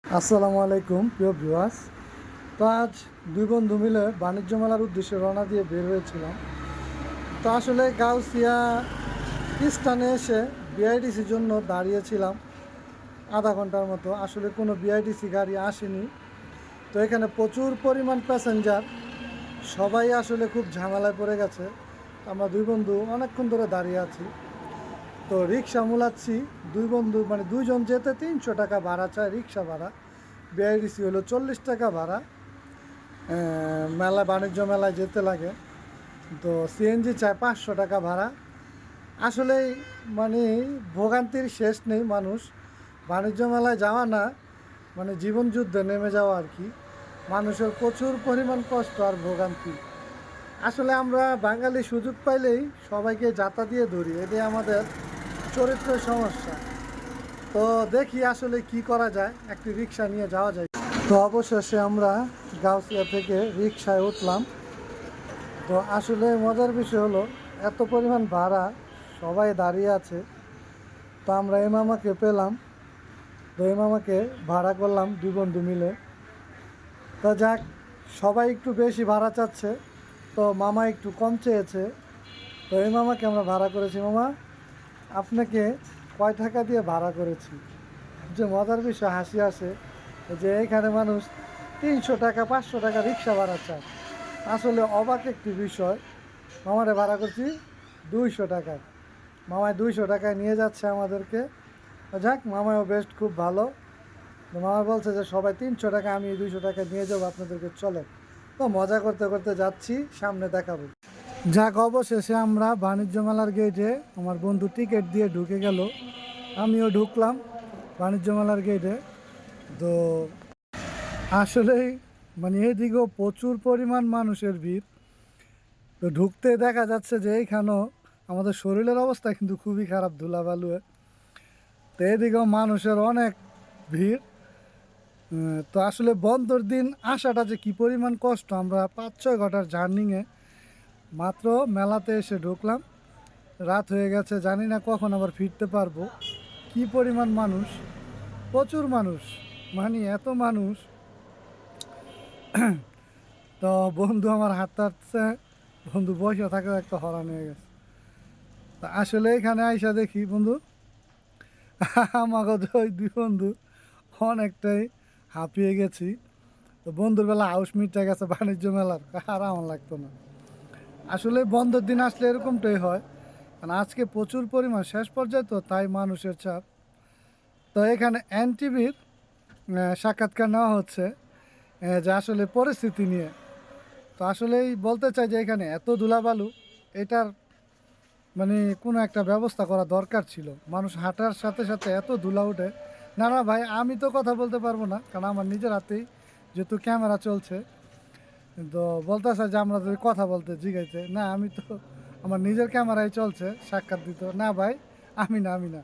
আসসালামু আলাইকুম প্রিয় ভিউয়ার্স। তো আজ দুই বন্ধু মিলে বাণিজ্য মেলার উদ্দেশ্যে রওনা দিয়ে বের হয়েছিলাম। তো আসলে গাউসিয়া স্থানে এসে বিআইডিসির জন্য দাঁড়িয়েছিলাম আধা ঘন্টার মতো। আসলে কোনো বিআইডিসি গাড়ি আসেনি। তো এখানে প্রচুর পরিমাণ প্যাসেঞ্জার, সবাই আসলে খুব ঝামেলায় পড়ে গেছে। আমরা দুই বন্ধু অনেকক্ষণ ধরে দাঁড়িয়ে আছি। তো রিক্সা মূলাচ্ছি, দুই বন্ধু মানে দুইজন যেতে 300 টাকা ভাড়া চায় রিক্সা ভাড়া। বিআইডিসি হলো 40 টাকা ভাড়া। বাণিজ্য মেলায় যেতে লাগে। তো সিএনজি চায় 500 টাকা ভাড়া। আসলেই মানে ভোগান্তির শেষ নেই। মানুষ বাণিজ্য মেলায় যাওয়া না মানে জীবন যুদ্ধে নেমে যাওয়া আর কি। মানুষের প্রচুর পরিমাণ কষ্ট আর ভোগান্তি। আসলে আমরা বাঙালি সুযোগ পাইলেই সবাইকে যাতা দিয়ে ধরি, এটাই আমাদের চরিত্রের সমস্যা। তো দেখি আসলে কি করা যায়, একটি রিক্সা নিয়ে যাওয়া যায়। তো অবশেষে আমরা গাউসিয়া থেকে রিক্সায় উঠলাম। তো আসলে মজার বিষয় হলো এত পরিমাণ ভাড়া, সবাই দাঁড়িয়ে আছে। তো আমরা এই মামাকে পেলাম। তো এই মামাকে ভাড়া করলাম দুই বন্ধু মিলে। তো যাক, সবাই একটু বেশি ভাড়া চাচ্ছে, তো মামা একটু কম চেয়েছে। তো এই মামাকে আমরা ভাড়া করেছি। মামা, আপনাকে কয় টাকা দিয়ে ভাড়া করেছি? যে মজার বিষয় হাসি আসে যে এইখানে মানুষ 300 টাকা 500 টাকা রিক্সা ভাড়া চায়। আসলে অবাক একটি বিষয়। মামারে ভাড়া করছি 200 টাকায়। মামায় 200 টাকায় নিয়ে যাচ্ছে আমাদেরকে। যাক, মামাও বেস্ট, খুব ভালো। মামা বলছে যে সবাই 300 টাকা, আমি 200 টাকা নিয়ে যাবো আপনাদেরকে, চলে। তো মজা করতে করতে যাচ্ছি, সামনে দেখাবো। যাক, অবশেষে আমরা বাণিজ্য মেলার গেটে, আমার বন্ধু টিকিট দিয়ে ঢুকে গেল, আমিও ঢুকলাম বাণিজ্য মেলার গেটে। তো আসলেই মানে এদিকেও প্রচুর পরিমাণ মানুষের ভিড়। তো ঢুকতে দেখা যাচ্ছে যে এইখানেও আমাদের শরীরের অবস্থা কিন্তু খুবই খারাপ, ধুলাবালুয়ে। তো এদিকেও মানুষের অনেক ভিড়। তো আসলে বন্ধর দিন আসাটা যে কী পরিমাণ কষ্ট, আমরা 5-6 ঘন্টার জার্নিংয়ে মাত্র মেলাতে এসে ঢুকলাম। রাত হয়ে গেছে, জানি না কখন আবার ফিরতে পারবো। কি পরিমাণ মানুষ, প্রচুর মানুষ, মানে এত মানুষ। তো বন্ধু আমার হাঁটতে হাঁটছে, বন্ধু বসে থাকতে একটা হরান হয়ে গেছে। তা আসলে এখানে আইসা দেখি বন্ধু, আমাকে ওই দুই বন্ধু অনেকটাই হাঁপিয়ে গেছি। তো বন্ধুর বেলা হাউস মিটে গেছে বাণিজ্য মেলার, আর আমার লাগতো না। আসলে বন্ধের দিন আসলে এরকমটাই হয়, কারণ আজকে প্রচুর পরিমাণ শেষ পর্যায়ে, তো তাই মানুষের চাপ। তো এখানে এনটিভির সাক্ষাৎকার নেওয়া হচ্ছে যে আসলে পরিস্থিতি নিয়ে। তো আসলেই বলতে চাই যে এখানে এত ধুলাবালু, এটার মানে কোনো একটা ব্যবস্থা করা দরকার ছিল। মানুষ হাঁটার সাথে সাথে এত ধুলা উঠে। না না ভাই, আমি তো কথা বলতে পারবো না, কারণ আমার নিজের হাতেই যেহেতু ক্যামেরা চলছে। তো বলতে চাই যে আমরা যদি কথা বলতে জিগাইতে, না আমি তো আমার নিজের ক্যামেরায় চলছে, সাক্ষাৎ দিত না ভাই, আমি না।